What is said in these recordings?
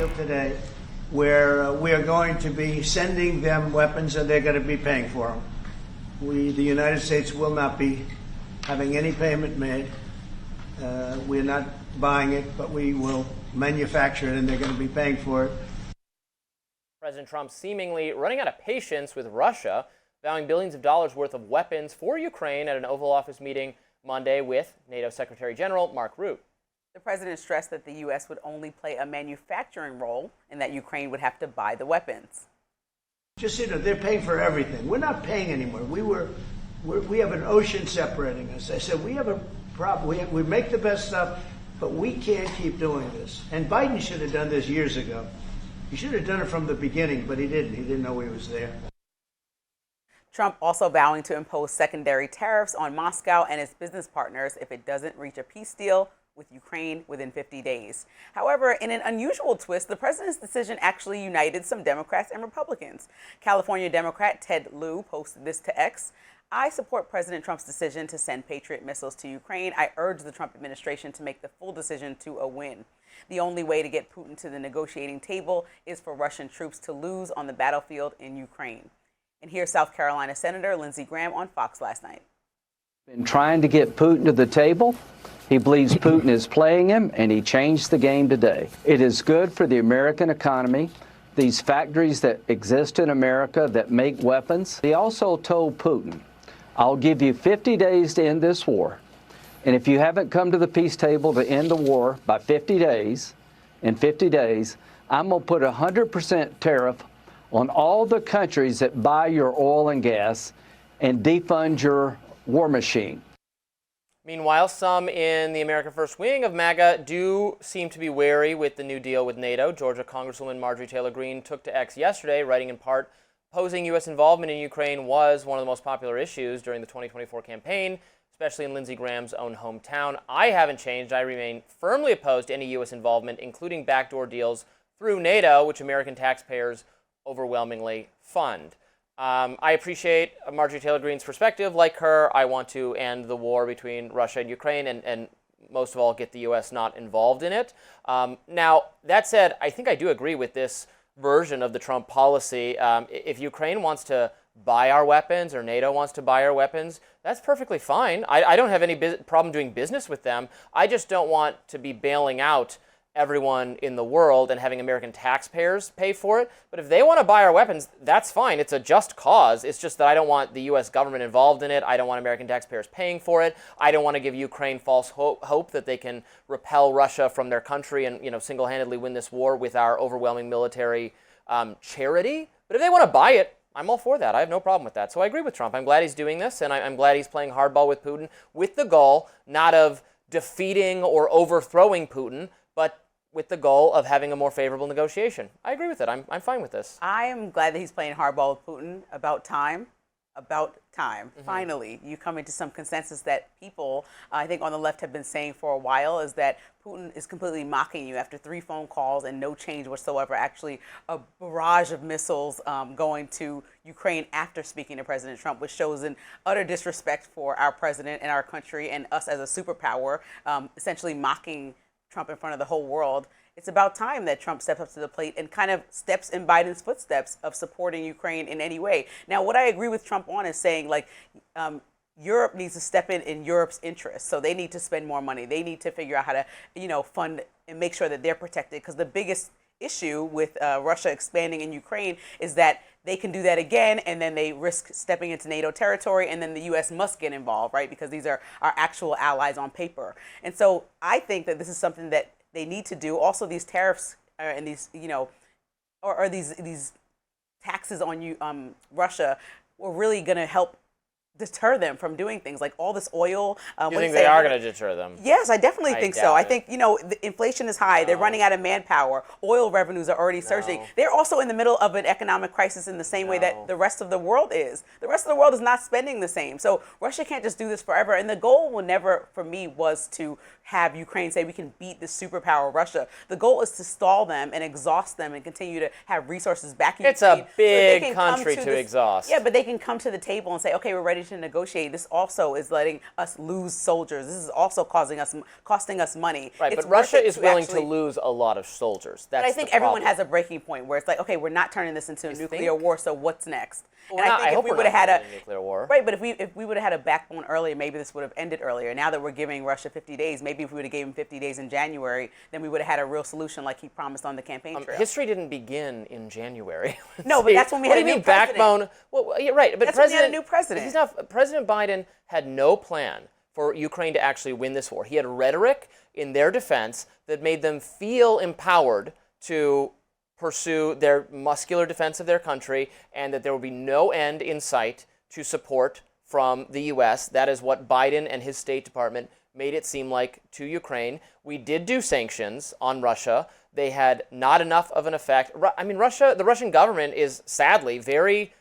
deal today where we are going to be sending them weapons and they're going to be paying for them. The United States will not be having any payment made. We're not buying it, but we will manufacture it and they're going to be paying for it. President Trump seemingly running out of patience with Russia, vowing billions of dollars worth of weapons for Ukraine at an Oval Office meeting Monday with NATO Secretary General Mark Rutte. The president stressed that the U.S. would only play a manufacturing role and that Ukraine would have to buy the weapons. Just, they're paying for everything. We're not paying anymore. We have an ocean separating us. I said, we have a problem. We make the best stuff, but we can't keep doing this. And Biden should have done this years ago. He should have done it from the beginning, but he didn't. He didn't know he was there. Trump also vowing to impose secondary tariffs on Moscow and its business partners if it doesn't reach a peace deal with Ukraine within 50 days. However, in an unusual twist, the president's decision actually united some Democrats and Republicans. California Democrat Ted Lieu posted this to X. I support President Trump's decision to send Patriot missiles to Ukraine. I urge the Trump administration to make the full decision to a win. The only way to get Putin to the negotiating table is for Russian troops to lose on the battlefield in Ukraine. And here's South Carolina Senator Lindsey Graham on Fox last night. Been trying to get Putin to the table. He believes Putin is playing him, and he changed the game today. It is good for the American economy, these factories that exist in America that make weapons. He also told Putin, I'll give you 50 days to end this war. And if you haven't come to the peace table to end the war by 50 days, in 50 days, I'm going to put a 100% tariff on all the countries that buy your oil and gas and defund your war machine. Meanwhile, some in the America First wing of MAGA do seem to be wary with the new deal with NATO. Georgia Congresswoman Marjorie Taylor Greene took to X yesterday, writing in part, opposing U.S. involvement in Ukraine was one of the most popular issues during the 2024 campaign, especially in Lindsey Graham's own hometown. I haven't changed. I remain firmly opposed to any U.S. involvement, including backdoor deals through NATO, which American taxpayers overwhelmingly fund. I appreciate Marjorie Taylor Greene's perspective. Like her, I want to end the war between Russia and Ukraine and most of all, get the U.S. not involved in it. Now, that said, I think I do agree with this version of the Trump policy. If Ukraine wants to buy our weapons or NATO wants to buy our weapons, that's perfectly fine. I don't have any problem doing business with them. I just don't want to be bailing out everyone in the world and having American taxpayers pay for it. But if they want to buy our weapons, that's fine. It's a just cause. It's just that I don't want the U.S. government involved in it. I don't want American taxpayers paying for it. I don't want to give Ukraine false hope that they can repel Russia from their country and, single-handedly win this war with our overwhelming military charity. But if they want to buy it, I'm all for that. I have no problem with that. So I agree with Trump. I'm glad he's doing this, and I'm glad he's playing hardball with Putin with the goal not of defeating or overthrowing Putin, but with the goal of having a more favorable negotiation. I agree with it. I'm fine with this. I am glad that he's playing hardball with Putin. About time. Mm-hmm. Finally, you come into some consensus that people, I think on the left have been saying for a while, is that Putin is completely mocking you after 3 phone calls and no change whatsoever. Actually, a barrage of missiles going to Ukraine after speaking to President Trump, which shows an utter disrespect for our president and our country and us as a superpower, essentially mocking Trump in front of the whole world. It's about time that Trump steps up to the plate and kind of steps in Biden's footsteps of supporting Ukraine in any way. Now, what I agree with Trump on is saying, Europe needs to step in Europe's interest. So they need to spend more money. They need to figure out how to, fund and make sure that they're protected. Because the biggest issue with Russia expanding in Ukraine is that they can do that again, and then they risk stepping into NATO territory, and then the U.S. must get involved, right? Because these are our actual allies on paper. And so I think that this is something that they need to do. Also, these tariffs and these, or these taxes on Russia were really going to help deter them from doing things like all this oil. You think they are going to deter them? Yes, I definitely think so. I think, the inflation is high. They're running out of manpower. Oil revenues are already surging. They're also in the middle of an economic crisis in the same way that the rest of the world is. The rest of the world is not spending the same. So Russia can't just do this forever. And the goal will never, for me, was to have Ukraine say we can beat this superpower Russia. The goal is to stall them and exhaust them and continue to have resources back in Ukraine. It's a big country to exhaust. Yeah, but they can come to the table and say, okay, we're ready permission to negotiate, this also is letting us lose soldiers. This is also costing us money. Right, It's but worth Russia it is to willing actually- to lose a lot of soldiers. That's But I think the everyone problem. has a breaking point where it's like, okay, we're not turning this into a nuclear think? war, so what's next? Well, And not- I think I if hope we we're would have not had in a nuclear war. right, but if we would have had a backbone earlier, maybe this would have ended earlier. Now that we're giving Russia 50 days, maybe if we would have given 50 days in January, then we would have had a real solution like he promised on the campaign trail. History didn't begin in January. No, but that's when we had a new president. What do you mean backbone? Well, you're right, but That's when we had a new president. He's not. President Biden had no plan for Ukraine to actually win this war. He had rhetoric in their defense that made them feel empowered to pursue their muscular defense of their country, and that there will be no end in sight to support from the U.S. That is what Biden and his State Department made it seem like to Ukraine. We did do sanctions on Russia. They had not enough of an effect. I mean, the Russian government is sadly very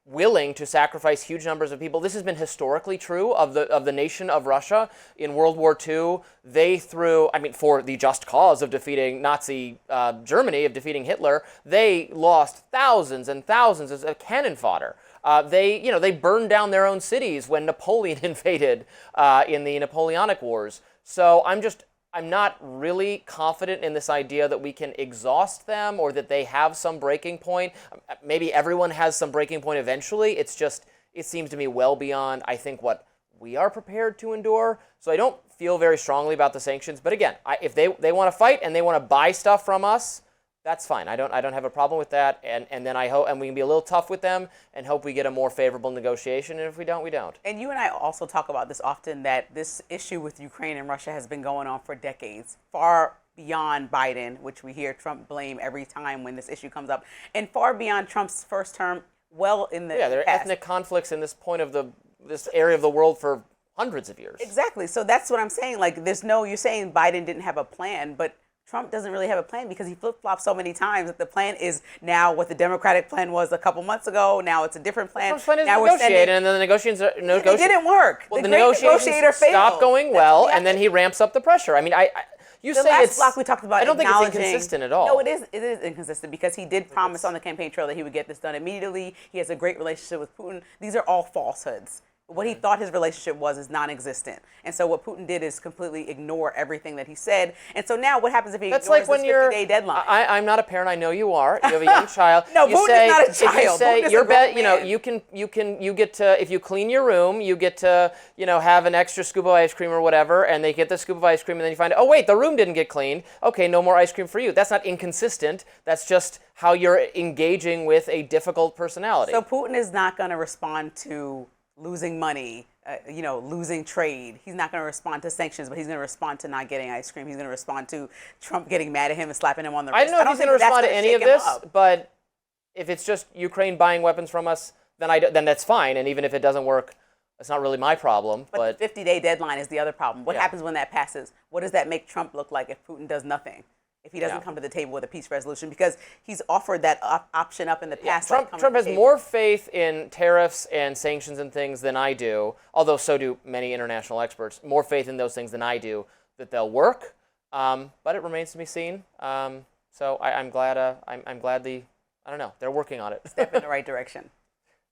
willing to sacrifice huge numbers of people. This has been historically true of the nation of Russia. In World War II, they threw, I mean, for the just cause of defeating Nazi Germany, of defeating Hitler, they lost thousands and thousands of cannon fodder. They burned down their own cities when Napoleon invaded in the Napoleonic Wars. So I'm not really confident in this idea that we can exhaust them or that they have some breaking point. Maybe everyone has some breaking point eventually. It seems to me well beyond, I think, what we are prepared to endure. So I don't feel very strongly about the sanctions. But again, if they want to fight and they want to buy stuff from us, that's fine. I don't have a problem with that. And then I hope, and we can be a little tough with them and hope we get a more favorable negotiation. And if we don't, we don't. And you and I also talk about this often, that this issue with Ukraine and Russia has been going on for decades, far beyond Biden, which we hear Trump blame every time when this issue comes up, and far beyond Trump's first term, well in the there are past. ethnic conflicts in this area of the world for hundreds of years. Exactly. So that's what I'm saying. Like, you're saying Biden didn't have a plan, but Trump doesn't really have a plan because he flip-flops so many times that the plan is now what the Democratic plan was a couple months ago. Now it's a different plan. Trump's plan is now negotiate, and then the negotiations It didn't work. Well, the great negotiations negotiator failed. stop going well, and then he ramps up the pressure. I mean, you The say last it's. block we talked about. I don't think it's acknowledging- inconsistent at all. No, it is. It is inconsistent because he did promise on the campaign trail that he would get this done immediately. He has a great relationship with Putin. These are all falsehoods. What he thought his relationship was is non-existent. And so what Putin did is completely ignore everything that he said. And so now what happens if he That's ignores like when this you're. 50-day deadline? I'm not a parent. I know you are. You have a young child. No, you Putin say, is not a if you child. say Putin is your a grown bed, man. you get to, if you clean your room, you get to, have an extra scoop of ice cream or whatever, and they get the scoop of ice cream, and then you find, oh wait, the room didn't get cleaned. Okay, no more ice cream for you. That's not inconsistent. That's just how you're engaging with a difficult personality. So Putin is not going to respond to losing money, losing trade. He's not going to respond to sanctions, but he's going to respond to not getting ice cream. He's going to respond to Trump getting mad at him and slapping him on the wrist. I don't know if he's going to respond to any of this, but if it's just Ukraine buying weapons from us, then that's fine. And even if it doesn't work, it's not really my problem. But the 50-day deadline is the other problem. What happens when that passes? What does that make Trump look like if Putin does nothing? If he doesn't come to the table with a peace resolution, because he's offered that option up in the past. Trump has more faith in tariffs and sanctions and things than I do, although so do many international experts. More faith in those things than I do that they'll work, but it remains to be seen. So I'm glad. I don't know. They're working on it. Step in the right direction.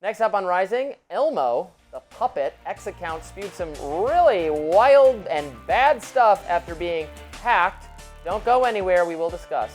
Next up on Rising, Elmo, the puppet X account spewed some really wild and bad stuff after being hacked. Don't go anywhere, we will discuss.